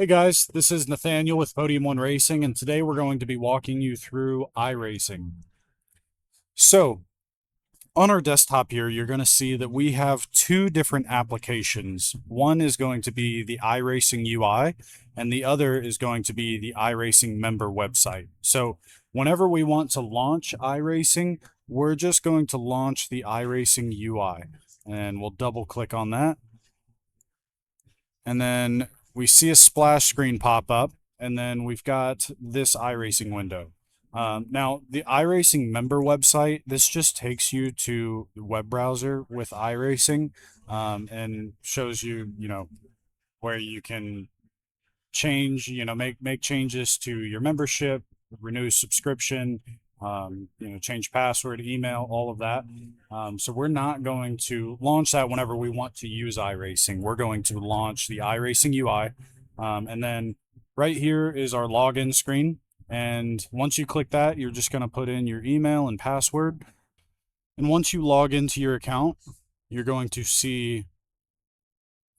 Hey guys, this is Nathaniel with Podium Racing, and today we're going to be walking you through iRacing. So, on our desktop here, you're going to see that we have two different applications. One is going to be the iRacing UI, and the other is going to be the iRacing member website. So, whenever we want to launch iRacing, we're just going to launch the iRacing UI, and we'll double click on that. And then we see a splash screen pop up, and then we've got this iRacing window. Now, the iRacing member website, this just takes you to the web browser with iRacing and shows you, where you can change, make changes to your membership, renew subscription, change password, email, all of that. So we're not going to launch that whenever we want to use iRacing. We're going to launch the iRacing UI. And then right here is our login screen. And once you click that, you're just going to put in your email and password. And once you log into your account, you're going to see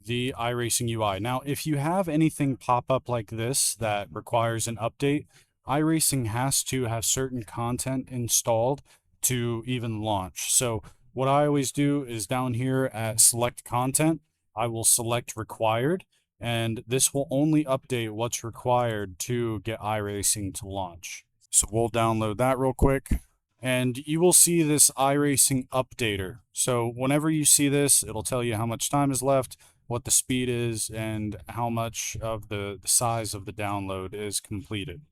the iRacing UI. Now, if you have anything pop up like this that requires an update, iRacing has to have certain content installed to even launch. So what I always do is down here at select content, I will select required, and this will only update what's required to get iRacing to launch. So we'll download that real quick. And you will see this iRacing updater. So whenever you see this, it'll tell you how much time is left, what the speed is, and how much of the size of the download is completed.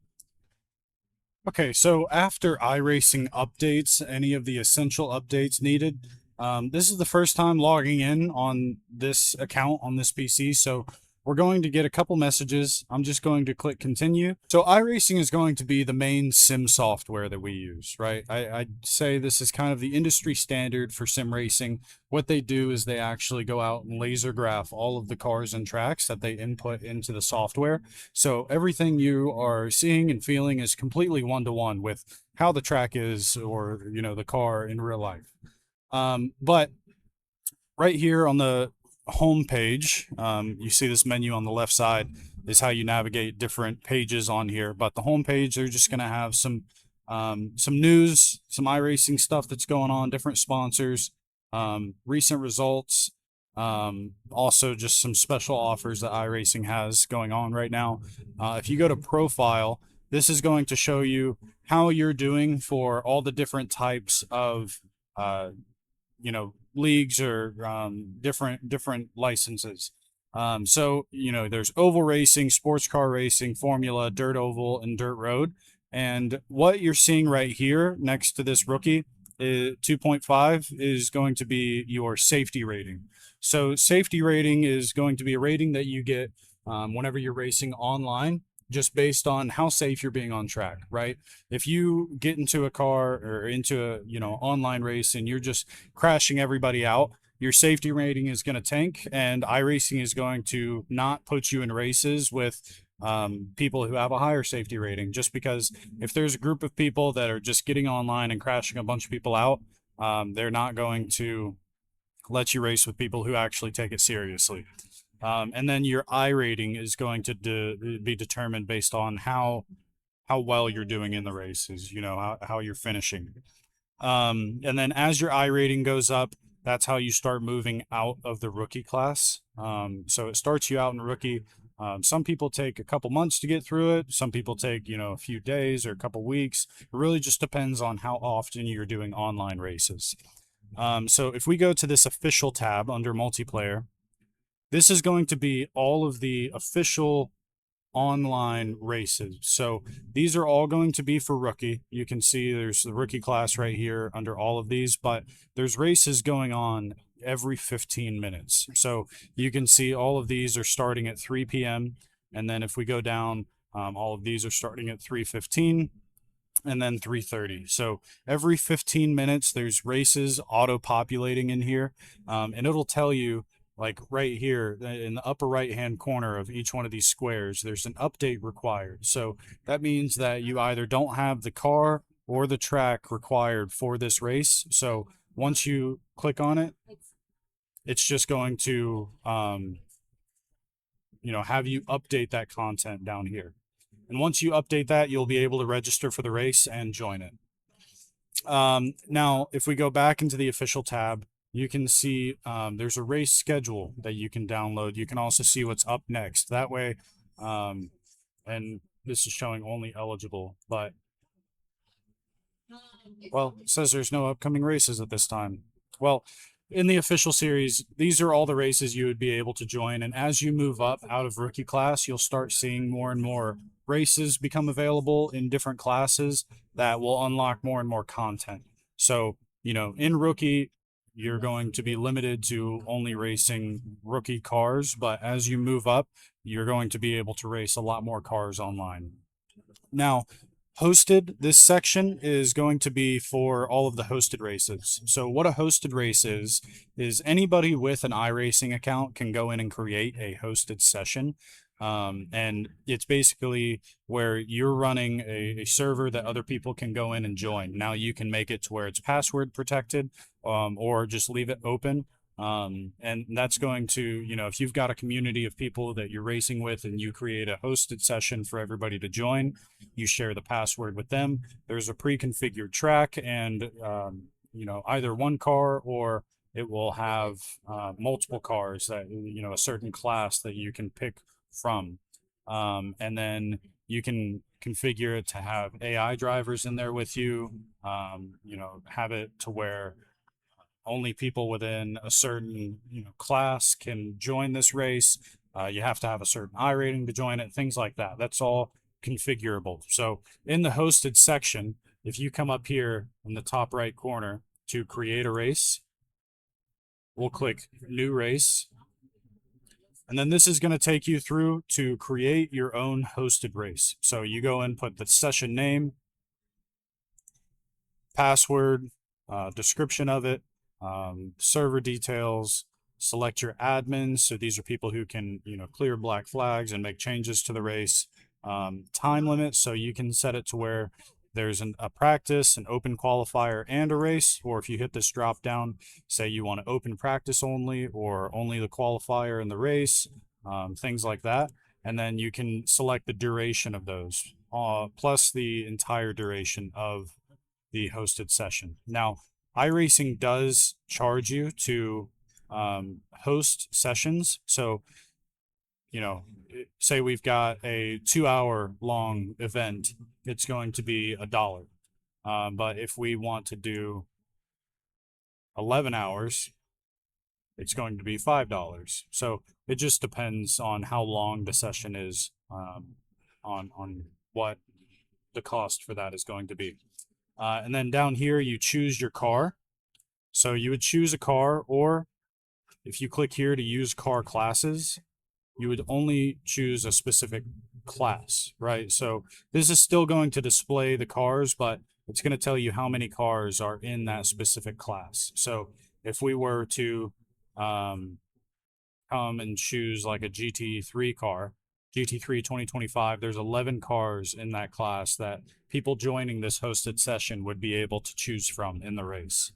Okay, so after iRacing updates any of the essential updates needed, this is the first time logging in on this account on this PC, so we're going to get a couple messages. I'm just going to click continue. So iRacing is going to be the main sim software that we use, right? I'd say this is kind of the industry standard for sim racing. What they do is they actually go out and laser graph all of the cars and tracks that they input into the software. So everything you are seeing and feeling is completely one-to-one with how the track is, or, the car in real life. But right here on the home page, you see this menu on the left side is how you navigate different pages on here. But the home page, they're just going to have some news, some iRacing stuff that's going on, different sponsors, recent results, also just some special offers that iRacing has going on right now. If you go to profile, this is going to show you how you're doing for all the different types of leagues or different licenses. So there's oval racing, sports car racing, formula, dirt oval, and dirt road. And what you're seeing right here next to this rookie 2.5 is going to be your safety rating. So safety rating is going to be a rating that you get whenever you're racing online, just based on how safe you're being on track, right? If you get into a car or into a online race and you're just crashing everybody out, your safety rating is going to tank, and iRacing is going to not put you in races with people who have a higher safety rating, just because if there's a group of people that are just getting online and crashing a bunch of people out, they're not going to let you race with people who actually take it seriously. And then your I rating is going to be determined based on how well you're doing in the races, how you're finishing. And then as your I rating goes up, that's how you start moving out of the rookie class. So it starts you out in rookie. Some people take a couple months to get through it. Some people take, a few days or a couple weeks. It really just depends on how often you're doing online races. So if we go to this official tab under multiplayer, this is going to be all of the official online races. So these are all going to be for rookie. You can see there's the rookie class right here under all of these, but there's races going on every 15 minutes. So you can see all of these are starting at 3 p.m. And then if we go down, all of these are starting at 3:15 and then 3:30. So every 15 minutes, there's races auto-populating in here, and it'll tell you, like right here in the upper right hand corner of each one of these squares, there's an update required. So that means that you either don't have the car or the track required for this race. So once you click on it, it's just going to have you update that content down here. And once you update that, you'll be able to register for the race and join it. Now, if we go back into the official tab, you can see there's a race schedule that you can download. You can also see what's up next. That way, and this is showing only eligible, but well, it says there's no upcoming races at this time. Well, in the official series, these are all the races you would be able to join. And as you move up out of rookie class, you'll start seeing more and more races become available in different classes that will unlock more and more content. So, in rookie, you're going to be limited to only racing rookie cars. But as you move up, you're going to be able to race a lot more cars online. Now, hosted, this section is going to be for all of the hosted races. So what a hosted race is anybody with an iRacing account can go in and create a hosted session. And it's basically where you're running a server that other people can go in and join. Now you can make it to where it's password protected, or just leave it open. And that's going to, if you've got a community of people that you're racing with and you create a hosted session for everybody to join, you share the password with them. There's a pre-configured track and, either one car or it will have multiple cars that, a certain class that you can pick from. And then you can configure it to have AI drivers in there with you, have it to where only people within a certain class can join this race. You have to have a certain I rating to join it, things like that. That's all configurable. So in the hosted section, if you come up here in the top right corner to create a race, we'll click new race. And then this is going to take you through to create your own hosted race. So you go and put the session name, password, description of it, server details, select your admins. So these are people who can, clear black flags and make changes to the race. Time limit. So you can set it to where there's a practice, an open qualifier, and a race. Or if you hit this drop down, say you want to open practice only or only the qualifier and the race, things like that. And then you can select the duration of those, plus the entire duration of the hosted session. Now, iRacing does charge you to host sessions. So, say we've got a 2-hour long event, it's going to be $1. But if we want to do 11 hours, it's going to be $5. So it just depends on how long the session is, on what the cost for that is going to be. And then down here, you choose your car. So you would choose a car, or if you click here to use car classes, you would only choose a specific class, right? So this is still going to display the cars, but it's going to tell you how many cars are in that specific class. So if we were to come and choose like a GT3 car, GT3 2025, there's 11 cars in that class that people joining this hosted session would be able to choose from in the race.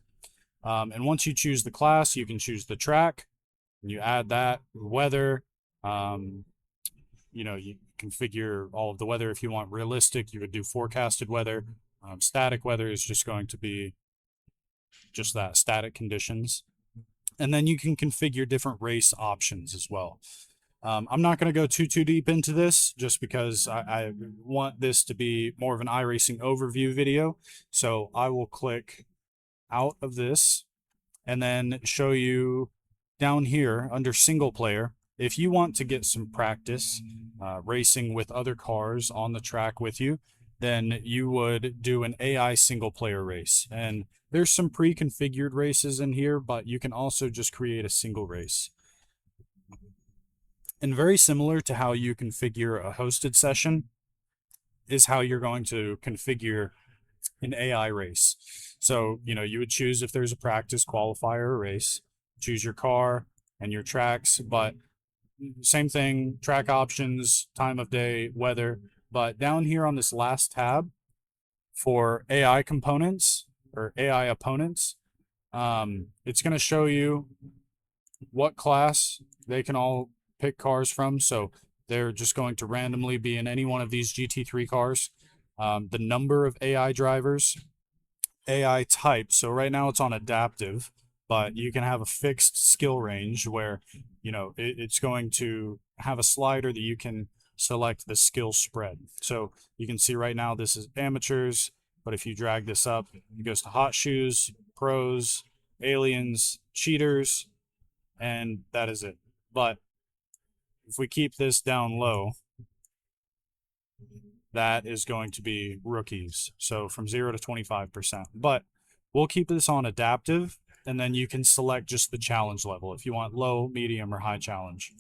And once you choose the class, you can choose the track, and you add that, weather, you configure all of the weather. If you want realistic, you would do forecasted weather. Static weather is just going to be just that, static conditions. And then you can configure different race options as well. I'm not going to go too deep into this just because I want this to be more of an iRacing overview video. So I will click out of this and then show you down here under single player. If you want to get some practice racing with other cars on the track with you, then you would do an AI single player race. And there's some pre-configured races in here, but you can also just create a single race. And very similar to how you configure a hosted session is how you're going to configure an AI race. So, you would choose if there's a practice, qualifier, or race, choose your car and your tracks, but same thing, track options, time of day, weather. But down here on this last tab for AI components or AI opponents, it's going to show you what class they can all pick cars from. So they're just going to randomly be in any one of these GT3 cars. The number of AI drivers, AI type. So right now it's on adaptive, but you can have a fixed skill range where, it's going to have a slider that you can select the skill spread. So you can see right now this is amateurs, but if you drag this up, it goes to hot shoes, pros, aliens, cheaters, and that is it. But if we keep this down low, that is going to be rookies. So from 0 to 25%. But we'll keep this on adaptive, and then you can select just the challenge level if you want low, medium, or high challenge.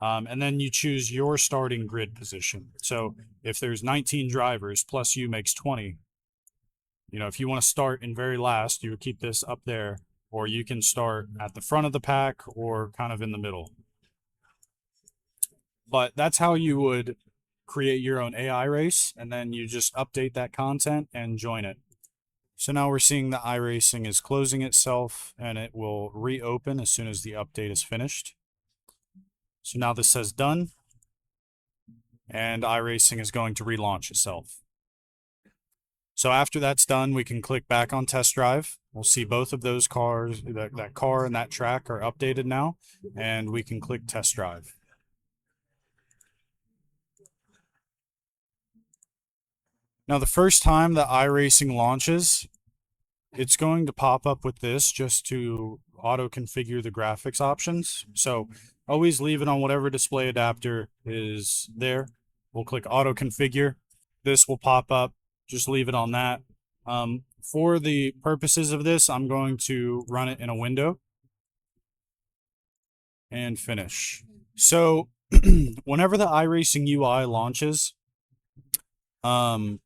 And then you choose your starting grid position. So if there's 19 drivers plus you makes 20, if you want to start in very last, you would keep this up there, or you can start at the front of the pack or kind of in the middle. But that's how you would create your own AI race, and then you just update that content and join it. So now we're seeing the iRacing is closing itself, and it will reopen as soon as the update is finished. So now this says done, and iRacing is going to relaunch itself. So after that's done, we can click back on test drive. We'll see both of those cars, that car and that track are updated now, and we can click test drive. Now, the first time that iRacing launches, it's going to pop up with this just to auto configure the graphics options. So always leave it on whatever display adapter is there. We'll click auto configure. This will pop up. Just leave it on that. For the purposes of this, I'm going to run it in a window and finish. So whenever the iRacing UI launches, on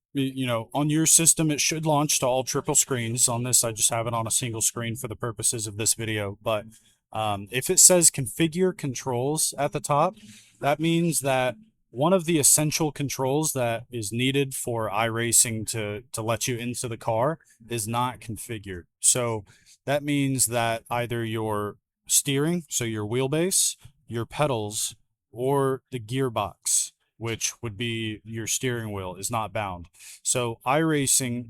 your system, it should launch to all triple screens. On this, I just have it on a single screen for the purposes of this video. But if it says configure controls at the top, that means that one of the essential controls that is needed for iRacing to let you into the car is not configured. So that means that either your steering, so your wheelbase, your pedals, or the gearbox, which would be your steering wheel, is not bound. So iRacing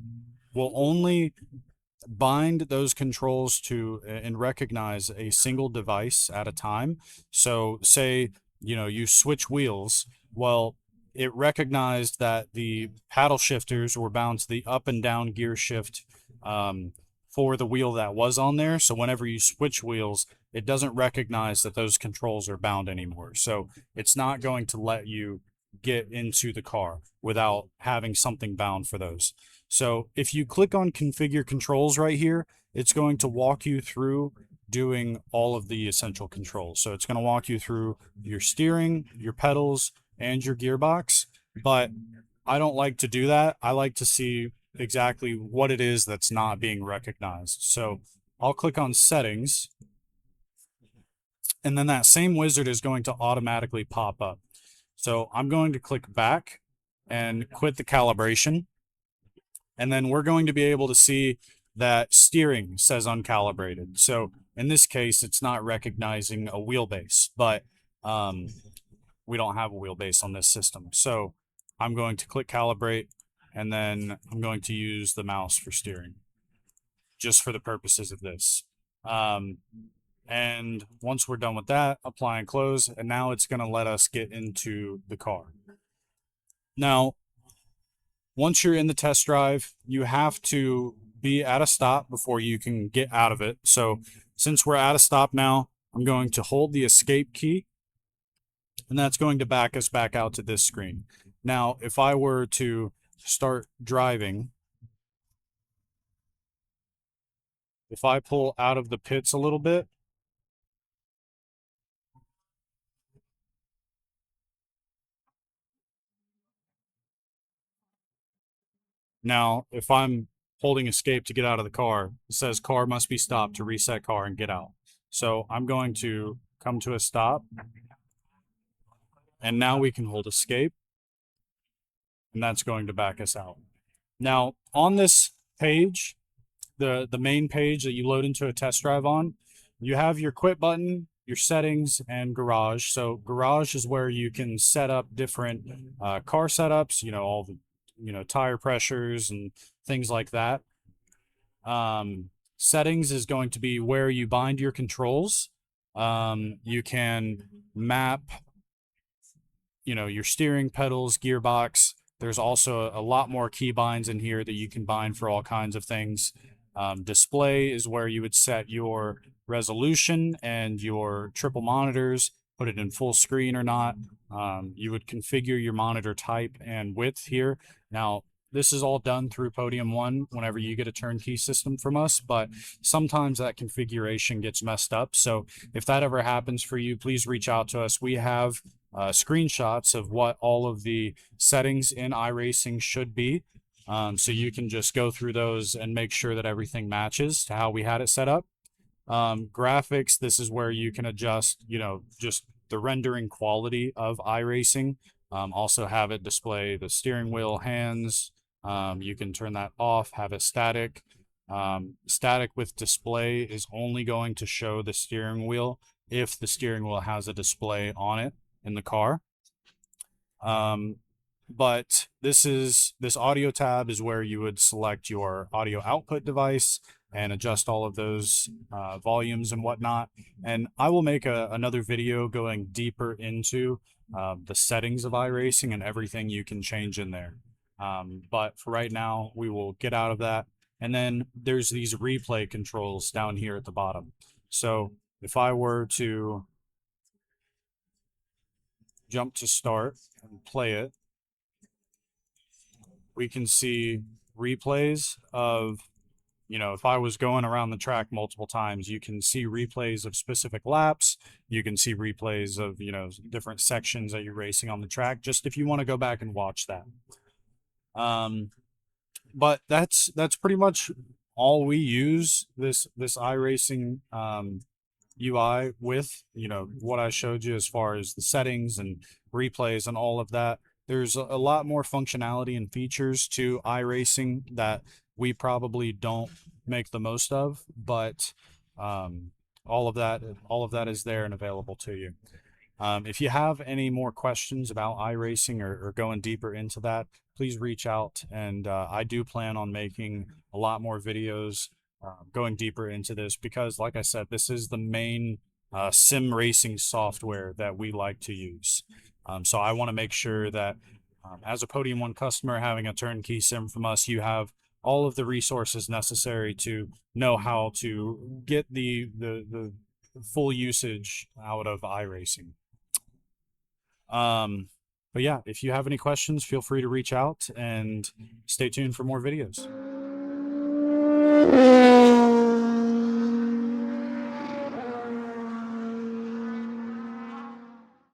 will only bind those controls to and recognize a single device at a time. So say, you switch wheels. Well, it recognized that the paddle shifters were bound to the up and down gear shift for the wheel that was on there. So whenever you switch wheels, it doesn't recognize that those controls are bound anymore. So it's not going to let you get into the car without having something bound for those. So if you click on configure controls right here, it's going to walk you through doing all of the essential controls. So it's going to walk you through your steering, your pedals, and your gearbox. But I don't like to do that. I like to see exactly what it is that's not being recognized. So I'll click on settings, and then that same wizard is going to automatically pop up. So I'm going to click back and quit the calibration. And then we're going to be able to see that steering says uncalibrated. So in this case, it's not recognizing a wheelbase, but we don't have a wheelbase on this system. So I'm going to click calibrate, and then I'm going to use the mouse for steering, just for the purposes of this. And once we're done with that, apply and close, and now it's going to let us get into the car. Now, once you're in the test drive, you have to be at a stop before you can get out of it. So since we're at a stop now, I'm going to hold the escape key, and that's going to back us back out to this screen. Now, if I were to start driving, if I pull out of the pits a little bit, now, if I'm holding escape to get out of the car, it says car must be stopped to reset car and get out. So I'm going to come to a stop, and now we can hold escape, and that's going to back us out. Now, on this page, the main page that you load into a test drive on, you have your quit button your settings and garage. So garage is where you can set up different car setups, all the, tire pressures and things like that. Settings is going to be where you bind your controls. You can map, your steering pedals, gearbox. There's also a lot more key binds in here that you can bind for all kinds of things. Display is where you would set your resolution and your triple monitors, put it in full screen or not. You would configure your monitor type and width here. Now, this is all done through Podium 1 whenever you get a turnkey system from us, but sometimes that configuration gets messed up. So if that ever happens for you, please reach out to us. We have screenshots of what all of the settings in iRacing should be. So you can just go through those and make sure that everything matches to how we had it set up. Graphics, this is where you can adjust, just the rendering quality of iRacing. Also have it display the steering wheel, hands. You can turn that off, have it static. Static with display is only going to show the steering wheel if the steering wheel has a display on it in the car. But this audio tab is where you would select your audio output device and adjust all of those volumes and whatnot. And I will make another video going deeper into the settings of iRacing and everything you can change in there. But for right now, we will get out of that. And then there's these replay controls down here at the bottom. So if I were to jump to start and play it, we can see replays of, if I was going around the track multiple times, you can see replays of specific laps. You can see replays of, different sections that you're racing on the track, just if you want to go back and watch that. But that's pretty much all we use this iRacing UI with, what I showed you as far as the settings and replays and all of that. There's a lot more functionality and features to iRacing that we probably don't make the most of, but all of that is there and available to you. If you have any more questions about iRacing or going deeper into that, please reach out. And I do plan on making a lot more videos going deeper into this because, like I said, this is the main sim racing software that we like to use. So I want to make sure that as a Podium 1 customer having a turnkey sim from us, you have all of the resources necessary to know how to get the full usage out of iRacing. But yeah, if you have any questions, feel free to reach out and stay tuned for more videos.